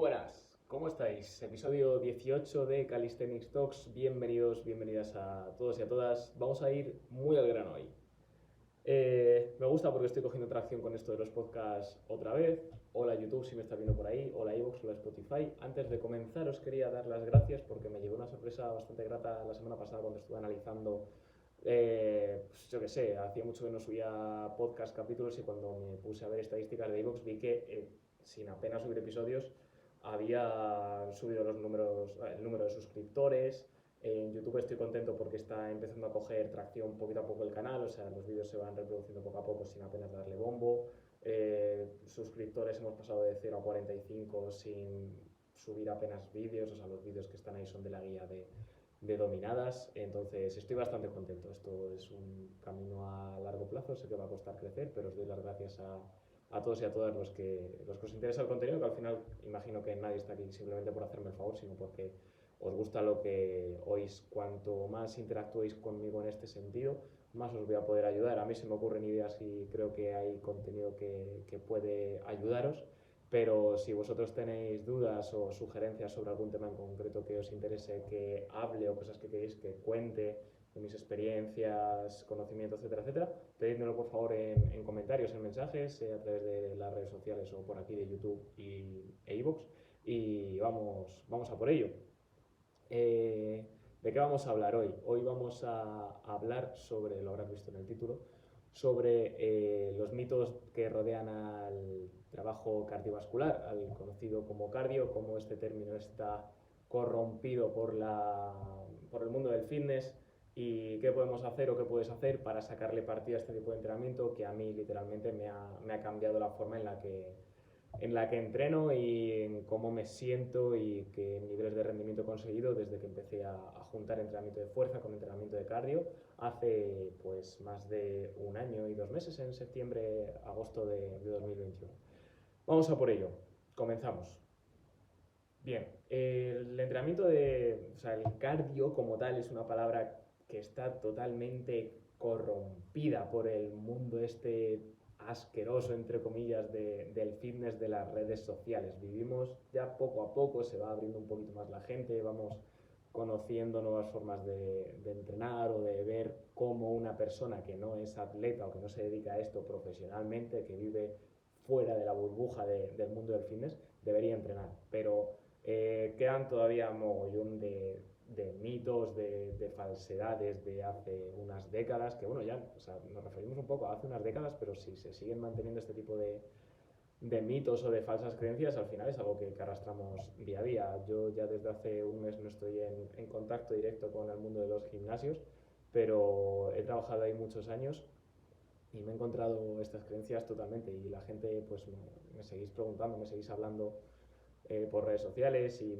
buenas, ¿cómo estáis? Episodio 18 de Calisthenics Talks. Bienvenidos, bienvenidas a todos y a todas. Vamos a ir muy al grano hoy. Me gusta porque estoy cogiendo tracción con esto de los podcasts otra vez. Hola YouTube si me estás viendo por ahí, hola iVoox, hola Spotify. Antes de comenzar os quería dar las gracias porque me llegó una sorpresa bastante grata la semana pasada cuando estuve analizando, pues yo qué sé, hacía mucho que no subía podcast capítulos y cuando me puse a ver estadísticas de iVoox vi que sin apenas subir episodios había subido los números, el número de suscriptores. En YouTube estoy contento porque está empezando a coger tracción poquito a poco el canal, o sea, los vídeos se van reproduciendo poco a poco sin apenas darle bombo. Suscriptores hemos pasado de 0 a 45 sin subir apenas vídeos, o sea, los vídeos que están ahí son de la guía de dominadas, entonces estoy bastante contento. Esto es un camino a largo plazo, sé que va a costar crecer, pero os doy las gracias a todos y a todas los que os interesa el contenido, que al final imagino que nadie está aquí simplemente por hacerme el favor, sino porque os gusta lo que oís. Cuanto más interactuéis conmigo en este sentido, más os voy a poder ayudar. A mí se me ocurren ideas y creo que hay contenido que puede ayudaros, pero si vosotros tenéis dudas o sugerencias sobre algún tema en concreto que os interese que hable o cosas que queréis que cuente, de mis experiencias, conocimientos, etcétera, etcétera, pedídmelo por favor en comentarios, en mensajes, a través de las redes sociales o por aquí de YouTube e iVoox, y vamos a por ello. ¿De qué vamos a hablar hoy? Hoy vamos a hablar sobre, lo habrás visto en el título, sobre los mitos que rodean al trabajo cardiovascular, al conocido como cardio, cómo este término está corrompido por el mundo del fitness y qué podemos hacer o qué puedes hacer para sacarle partido a este tipo de entrenamiento que a mí literalmente me ha cambiado la forma en la que entreno y en cómo me siento y qué niveles de rendimiento he conseguido desde que empecé a juntar entrenamiento de fuerza con entrenamiento de cardio hace pues más de un año y 2 meses, en septiembre, agosto de 2021. Vamos a por ello, comenzamos. Bien, el entrenamiento o sea, el cardio como tal es una palabra que está totalmente corrompida por el mundo este asqueroso, entre comillas, del fitness de las redes sociales. Vivimos ya poco a poco, se va abriendo un poquito más la gente, vamos conociendo nuevas formas de entrenar o de ver cómo una persona que no es atleta o que no se dedica a esto profesionalmente, que vive fuera de la burbuja del mundo del fitness, debería entrenar. Pero quedan todavía mogollón de mitos, de falsedades de hace unas décadas, que bueno, ya o sea, nos referimos un poco a hace unas décadas, pero si se siguen manteniendo este tipo de mitos o de falsas creencias, al final es algo que arrastramos día a día. Yo ya desde hace un mes no estoy en contacto directo con el mundo de los gimnasios, pero he trabajado ahí muchos años y me he encontrado estas creencias totalmente, y la gente pues me seguís preguntando, me seguís hablando por redes sociales, y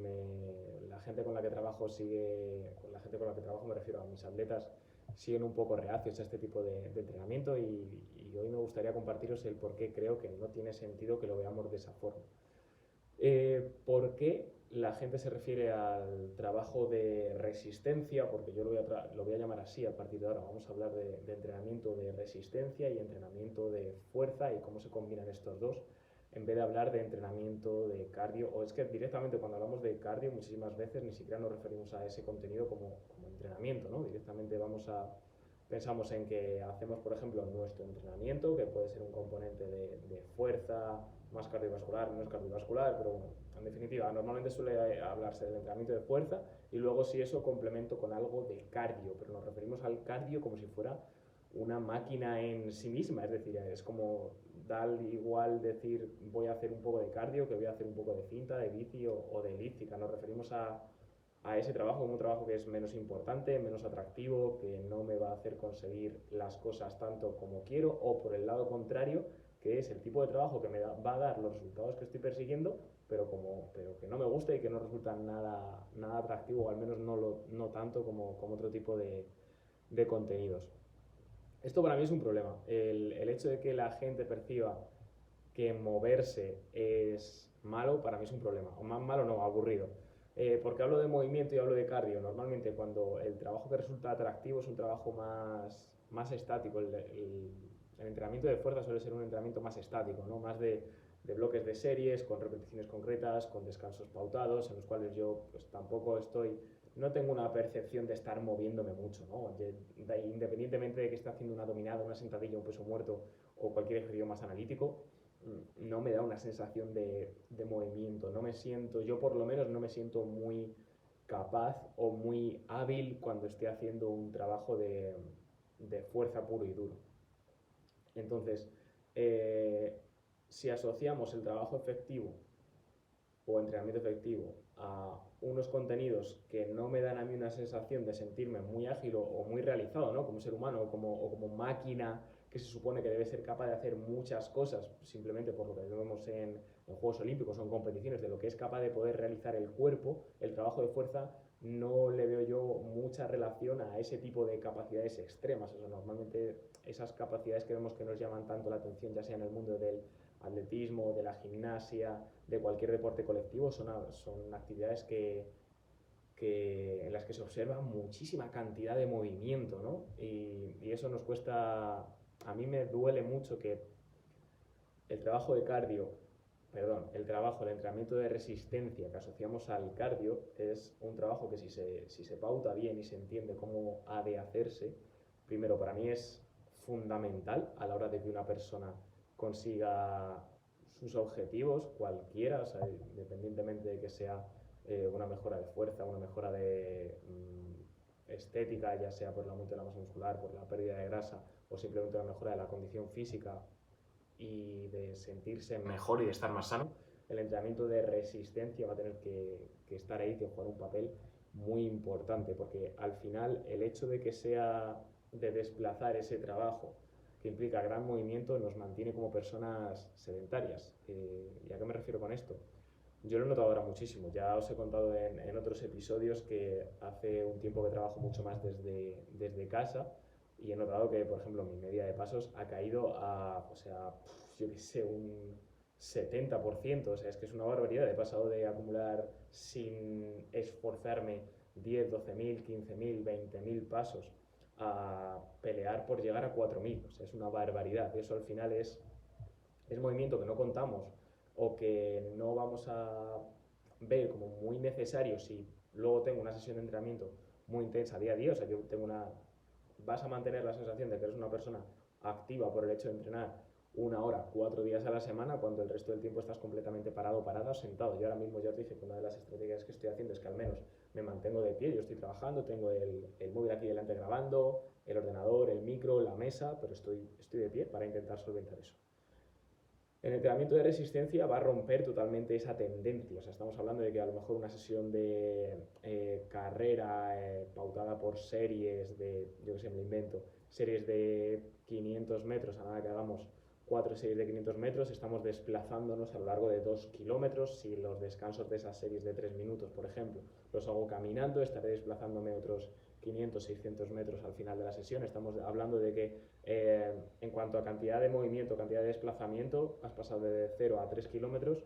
la gente con la que trabajo con la gente con la que trabajo me refiero a mis atletas, siguen un poco reacios a este tipo de entrenamiento, y hoy me gustaría compartiros el por qué creo que no tiene sentido que lo veamos de esa forma. ¿Por qué la gente se refiere al trabajo de resistencia? Porque yo lo voy a llamar así a partir de ahora. Vamos a hablar de entrenamiento de resistencia y entrenamiento de fuerza y cómo se combinan estos dos, en vez de hablar de entrenamiento de cardio. O es que directamente cuando hablamos de cardio muchísimas veces ni siquiera nos referimos a ese contenido como entrenamiento, ¿no? Directamente pensamos en que hacemos, por ejemplo, nuestro entrenamiento, que puede ser un componente de fuerza, más cardiovascular, menos cardiovascular, pero bueno, en definitiva, normalmente suele hablarse del entrenamiento de fuerza y luego si eso complemento con algo de cardio, pero nos referimos al cardio como si fuera una máquina en sí misma, es decir, es como da igual decir voy a hacer un poco de cardio que voy a hacer un poco de cinta, de bici o de elíptica. Nos referimos a ese trabajo como un trabajo que es menos importante, menos atractivo, que no me va a hacer conseguir las cosas tanto como quiero, o por el lado contrario, que es el tipo de trabajo que va a dar los resultados que estoy persiguiendo, pero que no me gusta y que no resulta nada atractivo, o al menos no tanto como otro tipo de contenidos. Esto para mí es un problema. El hecho de que la gente perciba que moverse es malo, para mí es un problema. O más malo no, aburrido. Porque hablo de movimiento y hablo de cardio. Normalmente cuando el trabajo que resulta atractivo es un trabajo más estático. El entrenamiento de fuerza suele ser un entrenamiento más estático, ¿no? Más de de bloques de series, con repeticiones concretas, con descansos pautados, en los cuales yo pues tampoco no tengo una percepción de estar moviéndome mucho, ¿no? Independientemente de que esté haciendo una dominada, una sentadilla, un peso muerto o cualquier ejercicio más analítico, no me da una sensación de movimiento. Yo por lo menos no me siento muy capaz o muy hábil cuando esté haciendo un trabajo de fuerza puro y duro. Entonces, si asociamos el trabajo efectivo o entrenamiento efectivo a unos contenidos que no me dan a mí una sensación de sentirme muy ágil o muy realizado, ¿no? Como ser humano o como máquina que se supone que debe ser capaz de hacer muchas cosas simplemente por lo que vemos en Juegos Olímpicos o en competiciones, de lo que es capaz de poder realizar el cuerpo, el trabajo de fuerza, no le veo yo mucha relación a ese tipo de capacidades extremas. O sea, normalmente esas capacidades que vemos que nos llaman tanto la atención, ya sea en el mundo del atletismo, de la gimnasia, de cualquier deporte colectivo, son actividades en las que se observa muchísima cantidad de movimiento, ¿no? Y eso nos cuesta, a mí me duele mucho que el trabajo de cardio, el entrenamiento de resistencia que asociamos al cardio es un trabajo que si se pauta bien y se entiende cómo ha de hacerse, primero para mí es fundamental a la hora de que una persona consiga sus objetivos, cualquiera, o sea, independientemente de que sea una mejora de fuerza, una mejora de estética, ya sea por el aumento de la masa muscular, por la pérdida de grasa o simplemente una mejora de la condición física y de sentirse mejor y de estar más sano, el entrenamiento de resistencia va a tener que estar ahí, que jugar un papel muy importante, porque al final el hecho de que sea de desplazar ese trabajo que implica gran movimiento nos mantiene como personas sedentarias. ¿Y a qué me refiero con esto? Yo lo he notado ahora muchísimo. Ya os he contado en otros episodios que hace un tiempo que trabajo mucho más desde casa y he notado que, por ejemplo, mi media de pasos ha caído yo qué sé, un 70%. O sea, es que es una barbaridad. He pasado de acumular sin esforzarme 10, 12.000, 15.000, 20.000 pasos a pelear por llegar a 4.000. O sea, es una barbaridad. Eso al final es movimiento que no contamos o que no vamos a ver como muy necesario si luego tengo una sesión de entrenamiento muy intensa día a día. O sea, vas a mantener la sensación de que eres una persona activa por el hecho de entrenar 1 hora, 4 días a la semana, cuando el resto del tiempo estás completamente parado, parada o sentado. Yo ahora mismo ya os dije que una de las estrategias que estoy haciendo es que al menos me mantengo de pie. Yo estoy trabajando, tengo el móvil aquí delante grabando, el ordenador, el micro, la mesa, pero estoy de pie para intentar solventar eso. El entrenamiento de resistencia va a romper totalmente esa tendencia. O sea, estamos hablando de que a lo mejor una sesión de carrera pautada por series yo que sé, me lo invento, series de 500 metros, a nada que hagamos 4 series de 500 metros, estamos desplazándonos a lo largo de 2 kilómetros. Si los descansos de esas series de 3 minutos, por ejemplo, los hago caminando, estaré desplazándome otros 500, 600 metros al final de la sesión. Estamos hablando de que en cuanto a cantidad de movimiento, cantidad de desplazamiento, has pasado de 0 a 3 kilómetros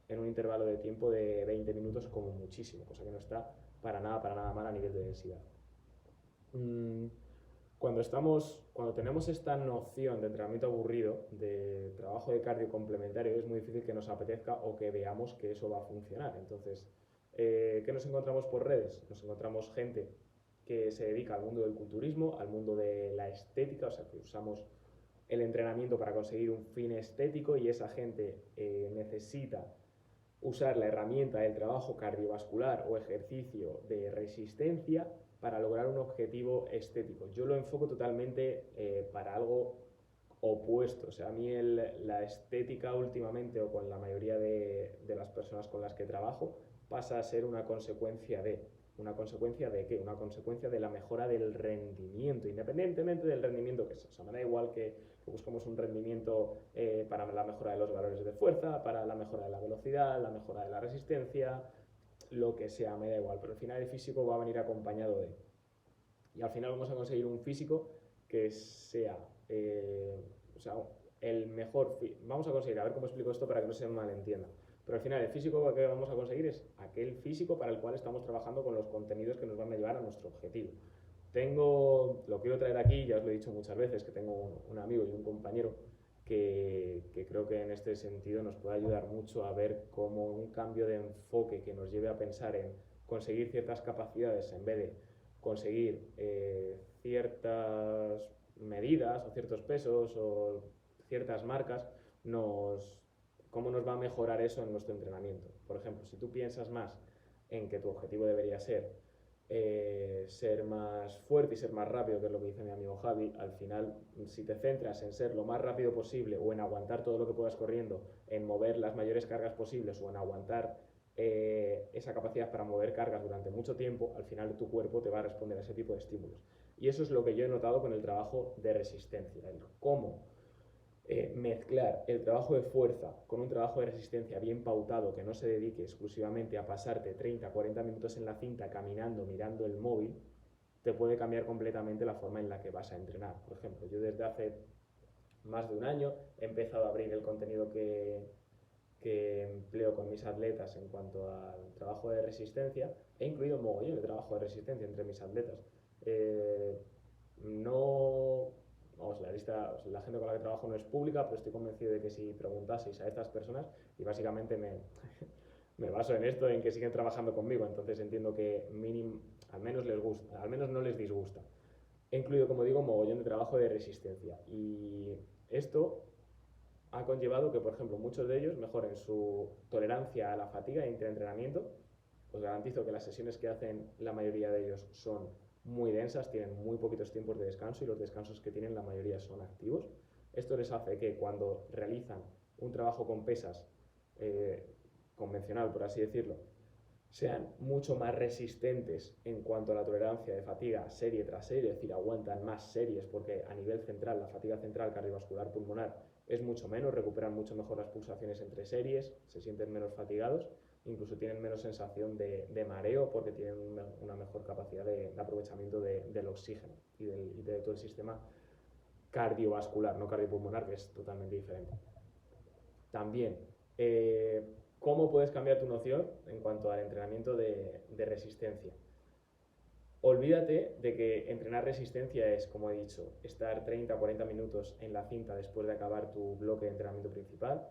en un intervalo de tiempo de 20 minutos como muchísimo, cosa que no está para nada mal a nivel de densidad. Cuando tenemos esta noción de entrenamiento aburrido, de trabajo de cardio complementario, es muy difícil que nos apetezca o que veamos que eso va a funcionar. Entonces, ¿qué nos encontramos por redes? Nos encontramos gente que se dedica al mundo del culturismo, al mundo de la estética, o sea, que usamos el entrenamiento para conseguir un fin estético y esa gente necesita usar la herramienta del trabajo cardiovascular o ejercicio de resistencia para lograr un objetivo estético. Yo lo enfoco totalmente para algo opuesto. O sea, a mí la estética últimamente o con la mayoría de las personas con las que trabajo pasa a ser una consecuencia de... ¿Una consecuencia de qué? Una consecuencia de la mejora del rendimiento, independientemente del rendimiento que sea. O sea, me da igual que busquemos un rendimiento para la mejora de los valores de fuerza, para la mejora de la velocidad, la mejora de la resistencia, lo que sea, me da igual. Pero al final el físico va a venir acompañado de... Y al final vamos a conseguir un físico que sea, el mejor... Vamos a conseguir, a ver cómo explico esto para que no se malentienda. Pero al final el físico que vamos a conseguir es aquel físico para el cual estamos trabajando con los contenidos que nos van a llevar a nuestro objetivo. Lo quiero traer aquí, ya os lo he dicho muchas veces, que tengo un amigo y un compañero que creo que en este sentido nos puede ayudar mucho a ver cómo un cambio de enfoque que nos lleve a pensar en conseguir ciertas capacidades en vez de conseguir ciertas medidas o ciertos pesos o ciertas marcas, cómo nos va a mejorar eso en nuestro entrenamiento. Por ejemplo, si tú piensas más en que tu objetivo debería ser más fuerte y ser más rápido, que es lo que dice mi amigo Javi, al final, si te centras en ser lo más rápido posible o en aguantar todo lo que puedas corriendo, en mover las mayores cargas posibles o en aguantar esa capacidad para mover cargas durante mucho tiempo, al final tu cuerpo te va a responder a ese tipo de estímulos. Y eso es lo que yo he notado con el trabajo de resistencia, el cómo mezclar el trabajo de fuerza con un trabajo de resistencia bien pautado, que no se dedique exclusivamente a pasarte 30-40 minutos en la cinta caminando, mirando el móvil, te puede cambiar completamente la forma en la que vas a entrenar. Por ejemplo, yo desde hace más de un año he empezado a abrir el contenido que empleo con mis atletas en cuanto al trabajo de resistencia. He incluido un mogollón de trabajo de resistencia entre mis atletas. No, vamos, la gente con la que trabajo no es pública, pero estoy convencido de que si preguntaseis a estas personas, y básicamente me baso en esto, en que siguen trabajando conmigo, entonces entiendo que al menos les gusta, al menos no les disgusta. He incluido, como digo, un mogollón de trabajo de resistencia, y esto ha conllevado que, por ejemplo, muchos de ellos mejoren su tolerancia a la fatiga y entrenamiento. Os garantizo que las sesiones que hacen la mayoría de ellos son muy densas, tienen muy poquitos tiempos de descanso y los descansos que tienen la mayoría son activos. Esto les hace que cuando realizan un trabajo con pesas convencional, por así decirlo, sean mucho más resistentes en cuanto a la tolerancia de fatiga serie tras serie, es decir, aguantan más series porque a nivel central, la fatiga central cardiovascular pulmonar es mucho menos, recuperan mucho mejor las pulsaciones entre series, se sienten menos fatigados, incluso tienen menos sensación de mareo porque tienen una mejor capacidad de aprovechamiento del oxígeno y de todo el sistema cardiovascular, no cardiopulmonar, que es totalmente diferente. También, ¿cómo puedes cambiar tu noción en cuanto al entrenamiento de resistencia? Olvídate de que entrenar resistencia es, como he dicho, estar 30-40 minutos en la cinta después de acabar tu bloque de entrenamiento principal.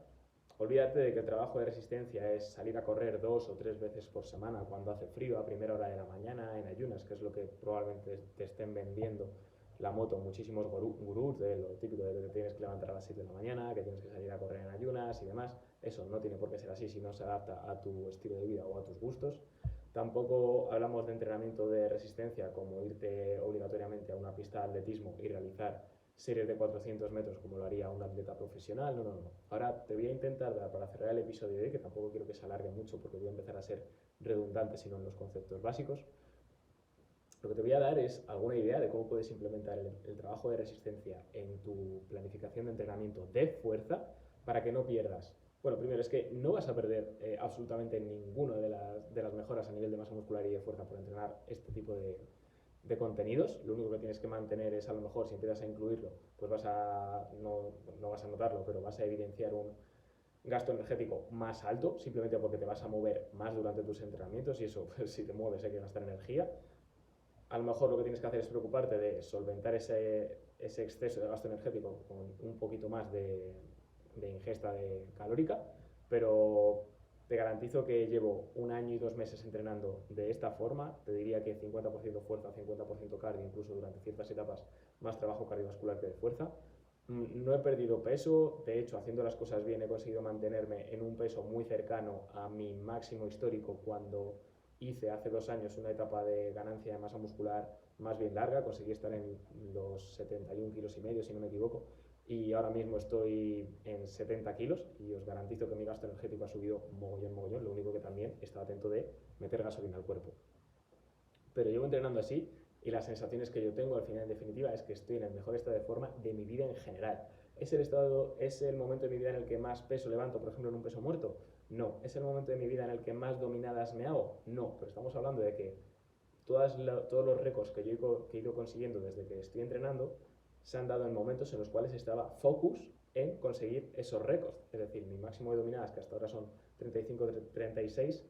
Olvídate de que el trabajo de resistencia es salir a correr 2 o 3 veces por semana cuando hace frío, a primera hora de la mañana, en ayunas, que es lo que probablemente te estén vendiendo la moto muchísimos gurús de lo típico de que te tienes que levantar a las 7 de la mañana, que tienes que salir a correr en ayunas y demás. Eso no tiene por qué ser así si no se adapta a tu estilo de vida o a tus gustos. Tampoco hablamos de entrenamiento de resistencia como irte obligatoriamente a una pista de atletismo y realizar series de 400 metros como lo haría un atleta profesional. No, no, no. Ahora te voy a intentar dar, para cerrar el episodio de hoy, que tampoco quiero que se alargue mucho porque voy a empezar a ser redundante sino en los conceptos básicos. Lo que te voy a dar es alguna idea de cómo puedes implementar el trabajo de resistencia en tu planificación de entrenamiento de fuerza para que no pierdas. Bueno, primero es que no vas a perder absolutamente ninguna de las mejoras a nivel de masa muscular y de fuerza por entrenar este tipo de contenidos. Lo único que tienes que mantener es, a lo mejor, si empiezas a incluirlo, pues no vas a notarlo, pero vas a evidenciar un gasto energético más alto, simplemente porque te vas a mover más durante tus entrenamientos y eso, pues, si te mueves hay que gastar energía. A lo mejor lo que tienes que hacer es preocuparte de solventar ese exceso de gasto energético con un poquito más de ingesta calórica, pero te garantizo que llevo un año y 2 meses entrenando de esta forma. Te diría que 50% fuerza, 50% cardio, incluso durante ciertas etapas más trabajo cardiovascular que de fuerza. No he perdido peso, de hecho, haciendo las cosas bien he conseguido mantenerme en un peso muy cercano a mi máximo histórico cuando hice hace 2 años una etapa de ganancia de masa muscular más bien larga, conseguí estar en los 71 kilos y medio, si no me equivoco, y ahora mismo estoy en 70 kilos y os garantizo que mi gasto energético ha subido mogollón, lo único que también he estado atento de meter gasolina al cuerpo. Pero llevo entrenando así y las sensaciones que yo tengo al final, en definitiva, es que estoy en el mejor estado de forma de mi vida en general. ¿Es el momento de mi vida en el que más peso levanto, por ejemplo, en un peso muerto? No. ¿Es el momento de mi vida en el que más dominadas me hago? No. Pero estamos hablando de que todos los récords que yo he ido consiguiendo desde que estoy entrenando se han dado en momentos en los cuales estaba focus en conseguir esos récords. Es decir, mi máximo de dominadas, que hasta ahora son 35-36,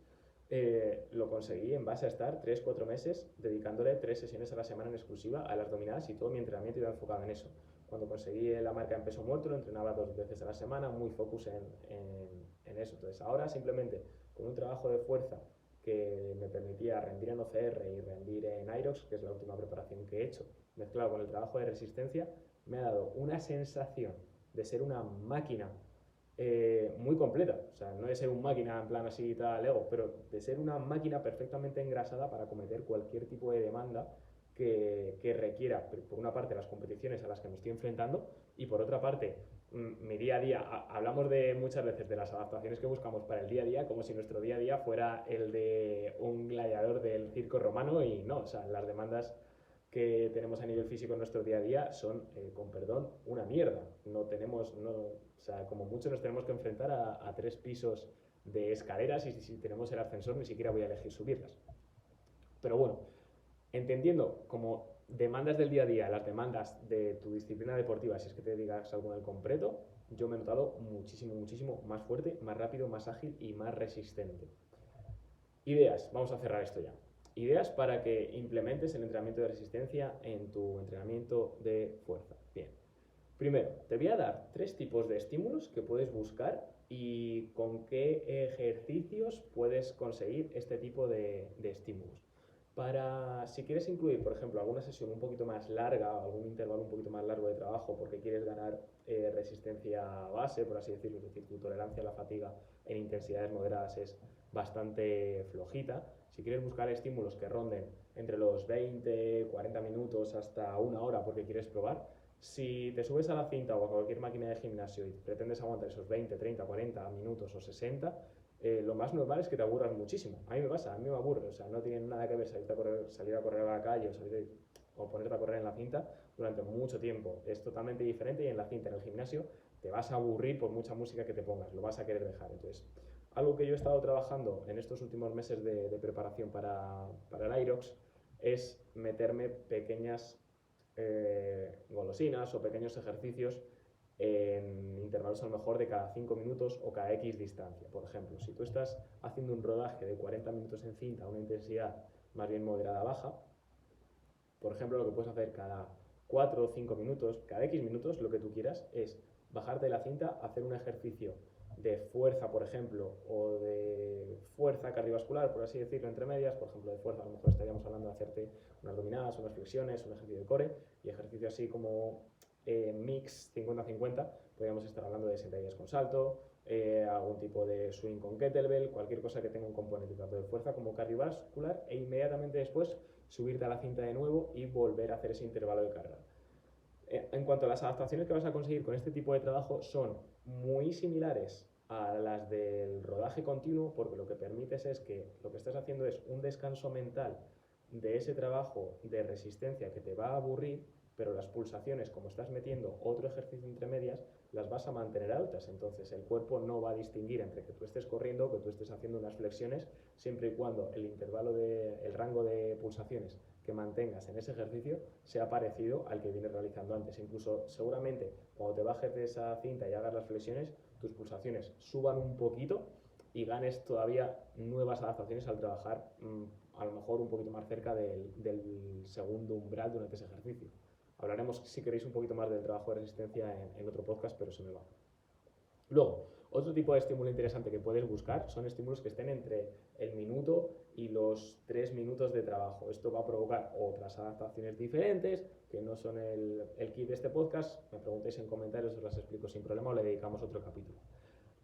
lo conseguí en base a estar 3-4 meses dedicándole 3 sesiones a la semana en exclusiva a las dominadas y todo mi entrenamiento iba enfocado en eso. cuando conseguí la marca en peso muerto, lo entrenaba 2 veces a la semana, muy focus en eso. Entonces ahora simplemente con un trabajo de fuerza que me permitía rendir en OCR y rendir en Irox, que es la última preparación que he hecho, mezclado con el trabajo de resistencia, me ha dado una sensación de ser una máquina muy completa. O sea, no de ser un máquina en plan así tal ego, pero de ser una máquina perfectamente engrasada para cometer cualquier tipo de demanda que requiera, por una parte, las competiciones a las que me estoy enfrentando y por otra parte, mi día a día. Hablamos de muchas veces de las adaptaciones que buscamos para el día a día como si nuestro día a día fuera el de un gladiador del circo romano y no, o sea, las demandas que tenemos a nivel físico en nuestro día a día son, con perdón, una mierda. No tenemos, no, o sea, como mucho nos tenemos que enfrentar a 3 pisos de escaleras y si tenemos el ascensor ni siquiera voy a elegir subirlas. Pero bueno, entendiendo como demandas del día a día, las demandas de tu disciplina deportiva, si es que te dedicas a algo en el concreto, yo me he notado muchísimo más fuerte, más rápido, más ágil y más resistente. Ideas, vamos a cerrar esto ya. Ideas para que implementes el entrenamiento de resistencia en tu entrenamiento de fuerza. Bien. Primero, te voy a dar 3 tipos de estímulos que puedes buscar y con qué ejercicios puedes conseguir este tipo de estímulos. Para, si quieres incluir, por ejemplo, alguna sesión un poquito más larga o algún intervalo un poquito más largo de trabajo porque quieres ganar resistencia base, por así decirlo, es decir, tu tolerancia a la fatiga en intensidades moderadas es bastante flojita. Si quieres buscar estímulos que ronden entre los 20, 40 minutos hasta 1 hora porque quieres probar, si te subes a la cinta o a cualquier máquina de gimnasio y pretendes aguantar esos 20, 30, 40 minutos o 60, lo más normal es que te aburras muchísimo. A mí me pasa, a mí me aburre, o sea, no tiene nada que ver salir a correr a la calle o ponerte a correr en la cinta durante mucho tiempo. Es totalmente diferente y en la cinta, en el gimnasio, te vas a aburrir por mucha música que te pongas, lo vas a querer dejar. Entonces, algo que yo he estado trabajando en estos últimos meses de preparación para el Irox es meterme pequeñas golosinas o pequeños ejercicios en intervalos a lo mejor de cada 5 minutos o cada X distancia. Por ejemplo, si tú estás haciendo un rodaje de 40 minutos en cinta a una intensidad más bien moderada baja, por ejemplo, lo que puedes hacer cada 4 o 5 minutos, cada X minutos, lo que tú quieras, es bajarte de la cinta, hacer un ejercicio de fuerza, por ejemplo, o de fuerza cardiovascular, por así decirlo, entre medias. Por ejemplo, de fuerza, a lo mejor estaríamos hablando de hacerte unas dominadas, unas flexiones, un ejercicio de core, y ejercicio así como mix 50-50, podríamos estar hablando de sentadillas con salto, algún tipo de swing con kettlebell, cualquier cosa que tenga un componente tanto de fuerza como cardiovascular, e inmediatamente después subirte a la cinta de nuevo y volver a hacer ese intervalo de carga. En cuanto a las adaptaciones que vas a conseguir con este tipo de trabajo, son muy similares a las del rodaje continuo, porque lo que permites es que lo que estás haciendo es un descanso mental de ese trabajo de resistencia que te va a aburrir, pero las pulsaciones, como estás metiendo otro ejercicio entre medias, las vas a mantener altas. Entonces el cuerpo no va a distinguir entre que tú estés corriendo o que tú estés haciendo unas flexiones, siempre y cuando el rango de pulsaciones que mantengas en ese ejercicio sea parecido al que vienes realizando antes. Incluso seguramente cuando te bajes de esa cinta y hagas las flexiones, tus pulsaciones suban un poquito y ganes todavía nuevas adaptaciones al trabajar a lo mejor un poquito más cerca del segundo umbral durante ese ejercicio. Hablaremos, si queréis, un poquito más del trabajo de resistencia en otro podcast, pero se me va. Luego, otro tipo de estímulo interesante que puedes buscar son estímulos que estén entre el minuto y los 3 minutos de trabajo. Esto va a provocar otras adaptaciones diferentes, que no son el kit de este podcast. Me preguntéis en comentarios, os las explico sin problema o le dedicamos otro capítulo.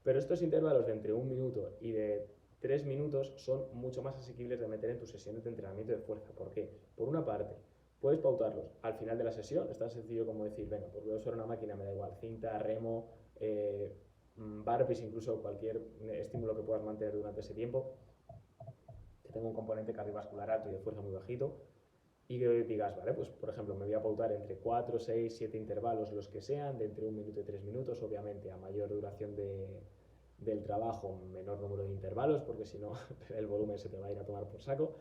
Pero estos intervalos de entre 1 minuto y de 3 minutos son mucho más asequibles de meter en tus sesiones de entrenamiento de fuerza. ¿Por qué? Por una parte, puedes pautarlos al final de la sesión. Es tan sencillo como decir, venga, pues voy a usar una máquina, me da igual, cinta, remo, burpees, incluso cualquier estímulo que puedas mantener durante ese tiempo, que tenga un componente cardiovascular alto y de fuerza muy bajito, y que digas, vale, pues por ejemplo me voy a pautar entre 4, 6, 7 intervalos, los que sean, de entre 1 minuto y 3 minutos, obviamente a mayor duración del trabajo, menor número de intervalos, porque si no el volumen se te va a ir a tomar por saco.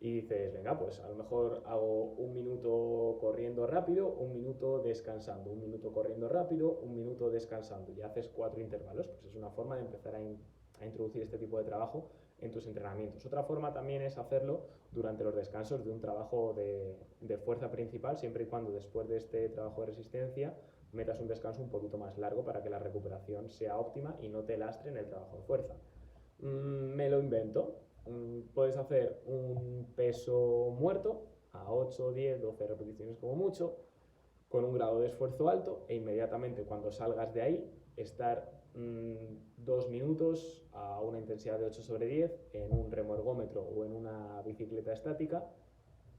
Y dices, venga, pues a lo mejor hago 1 minuto corriendo rápido, 1 minuto descansando, 1 minuto corriendo rápido, 1 minuto descansando, y haces 4 intervalos. Pues es una forma de empezar a introducir este tipo de trabajo en tus entrenamientos. Otra forma también es hacerlo durante los descansos de un trabajo de fuerza principal, siempre y cuando después de este trabajo de resistencia metas un descanso un poquito más largo para que la recuperación sea óptima y no te lastre en el trabajo de fuerza. Me lo invento. Puedes hacer un peso muerto a 8, 10, 12 repeticiones como mucho, con un grado de esfuerzo alto, e inmediatamente cuando salgas de ahí estar 2 minutos a una intensidad de 8 sobre 10 en un remo ergómetro o en una bicicleta estática,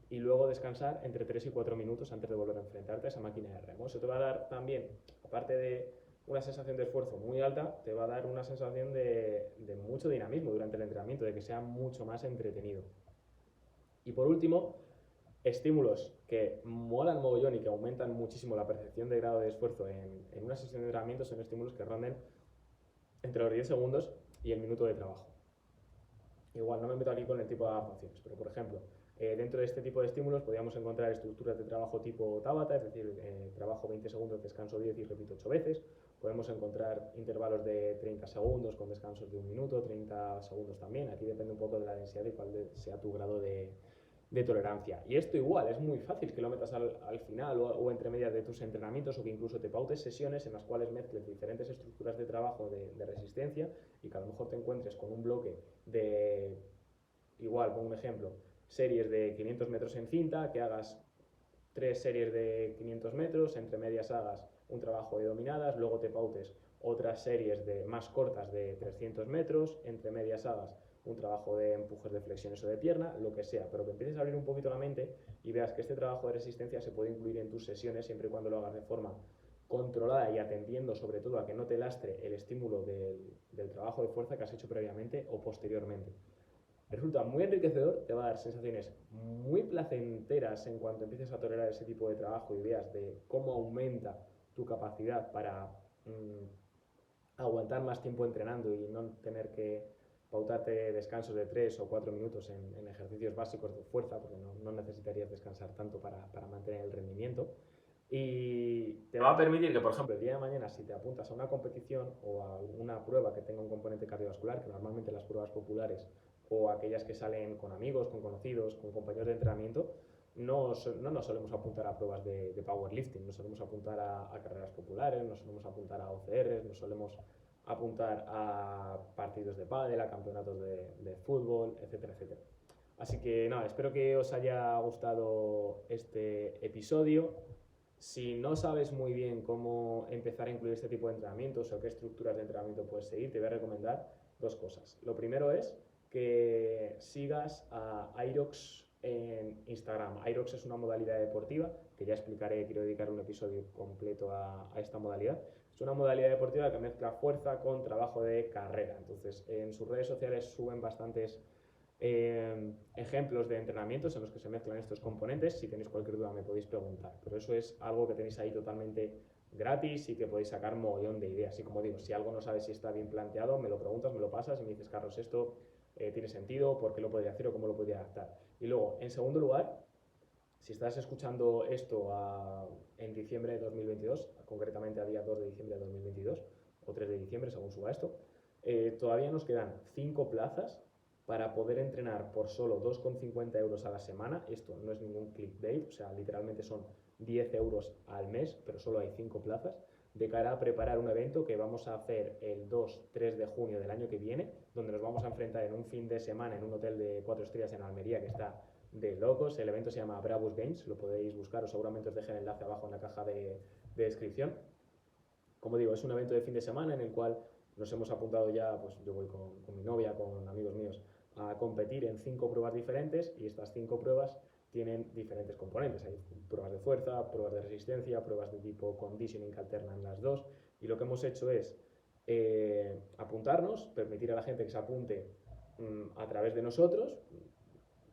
y luego descansar entre 3 y 4 minutos antes de volver a enfrentarte a esa máquina de remo. Eso te va a dar también, aparte de una sensación de esfuerzo muy alta, te va a dar una sensación de mucho dinamismo durante el entrenamiento, de que sea mucho más entretenido. Y por último, estímulos que molan mogollón y que aumentan muchísimo la percepción de grado de esfuerzo en una sesión de entrenamiento son estímulos que ronden entre los 10 segundos y el minuto de trabajo. Igual no me meto aquí con el tipo de adaptaciones, pero por ejemplo, dentro de este tipo de estímulos podríamos encontrar estructuras de trabajo tipo Tabata, es decir, trabajo 20 segundos, descanso 10 y repito 8 veces. Podemos encontrar intervalos de 30 segundos con descansos de 1 minuto, 30 segundos también. Aquí depende un poco de la densidad y cuál sea tu grado de tolerancia. Y esto igual, es muy fácil que lo metas al final o entre medias de tus entrenamientos, o que incluso te pautes sesiones en las cuales mezcles diferentes estructuras de trabajo de resistencia, y que a lo mejor te encuentres con un bloque de, igual, pongo un ejemplo, series de 500 metros en cinta, que hagas 3 series de 500 metros, entre medias hagas un trabajo de dominadas, luego te pautes otras series de más cortas de 300 metros, entre medias hagas un trabajo de empujes de flexiones o de pierna, lo que sea, pero que empieces a abrir un poquito la mente y veas que este trabajo de resistencia se puede incluir en tus sesiones siempre y cuando lo hagas de forma controlada y atendiendo sobre todo a que no te lastre el estímulo del trabajo de fuerza que has hecho previamente o posteriormente. Resulta muy enriquecedor, te va a dar sensaciones muy placenteras en cuanto empieces a tolerar ese tipo de trabajo y veas de cómo aumenta tu capacidad para aguantar más tiempo entrenando y no tener que pautarte descansos de 3 o 4 minutos en ejercicios básicos de fuerza, porque no necesitarías descansar tanto para mantener el rendimiento. Y te va a permitir que, por ejemplo, el día de mañana, si te apuntas a una competición o a una prueba que tenga un componente cardiovascular, que normalmente las pruebas populares o aquellas que salen con amigos, con conocidos, con compañeros de entrenamiento, no nos solemos apuntar a pruebas de powerlifting, nos solemos apuntar a carreras populares, nos solemos apuntar a OCRs, nos solemos apuntar a partidos de pádel, a campeonatos de fútbol, etcétera, etcétera. Así que nada, espero que os haya gustado este episodio. Si no sabes muy bien cómo empezar a incluir este tipo de entrenamientos o qué estructuras de entrenamiento puedes seguir, te voy a recomendar 2 cosas. Lo primero es que sigas a Irox en Instagram. Irox es una modalidad deportiva que ya explicaré, quiero dedicar un episodio completo a esta modalidad. Es una modalidad deportiva que mezcla fuerza con trabajo de carrera. Entonces, en sus redes sociales suben bastantes ejemplos de entrenamientos en los que se mezclan estos componentes. Si tenéis cualquier duda me podéis preguntar, pero eso es algo que tenéis ahí totalmente gratis y que podéis sacar mogollón de ideas. Y como digo, si algo no sabes si está bien planteado, me lo preguntas, me lo pasas y me dices: Carlos, esto tiene sentido, ¿por qué lo podría hacer o cómo lo podría adaptar? Y luego, en segundo lugar, si estás escuchando esto en diciembre de 2022, concretamente a día 2 de diciembre de 2022 o 3 de diciembre, según suba esto, todavía nos quedan 5 plazas para poder entrenar por solo 2,50 euros a la semana. Esto no es ningún clickbait, o sea, literalmente son 10 euros al mes, pero solo hay 5 plazas, de cara a preparar un evento que vamos a hacer el 2-3 de junio del año que viene, donde nos vamos a enfrentar en un fin de semana en un hotel de 4 estrellas en Almería que está de locos. El evento se llama Bravus Games, lo podéis buscar o seguramente os deje el enlace abajo en la caja de descripción. Como digo, es un evento de fin de semana en el cual nos hemos apuntado ya, pues yo voy con mi novia, con amigos míos, a competir en 5 pruebas diferentes, y estas 5 pruebas tienen diferentes componentes. Hay pruebas de fuerza, pruebas de resistencia, pruebas de tipo conditioning que alternan las dos, y lo que hemos hecho es apuntarnos, permitir a la gente que se apunte a través de nosotros.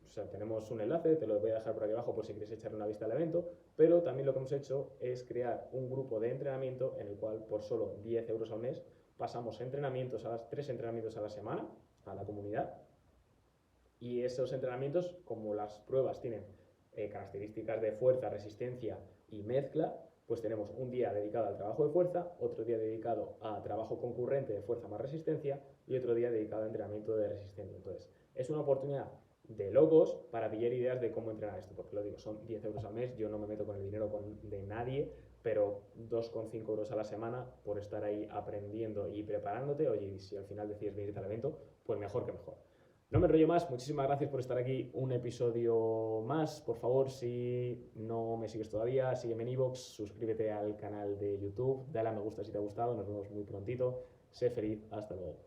O sea, tenemos un enlace, te lo voy a dejar por aquí abajo por si quieres echarle una vista al evento, pero también lo que hemos hecho es crear un grupo de entrenamiento en el cual por solo 10 euros al mes pasamos 3 entrenamientos a la semana a la comunidad, y esos entrenamientos, como las pruebas tienen características de fuerza, resistencia y mezcla, pues tenemos un día dedicado al trabajo de fuerza, otro día dedicado a trabajo concurrente de fuerza más resistencia, y otro día dedicado a entrenamiento de resistencia. Entonces, es una oportunidad de locos para pillar ideas de cómo entrenar esto, porque lo digo, son 10 euros al mes, yo no me meto con el dinero de nadie, pero 2,5 euros a la semana por estar ahí aprendiendo y preparándote. Oye, y si al final decides venirte al evento, pues mejor que mejor. No me enrollo más, muchísimas gracias por estar aquí un episodio más. Por favor, si no me sigues todavía, sígueme en iVoox, suscríbete al canal de YouTube, dale a me gusta si te ha gustado, nos vemos muy prontito, sé feliz, hasta luego.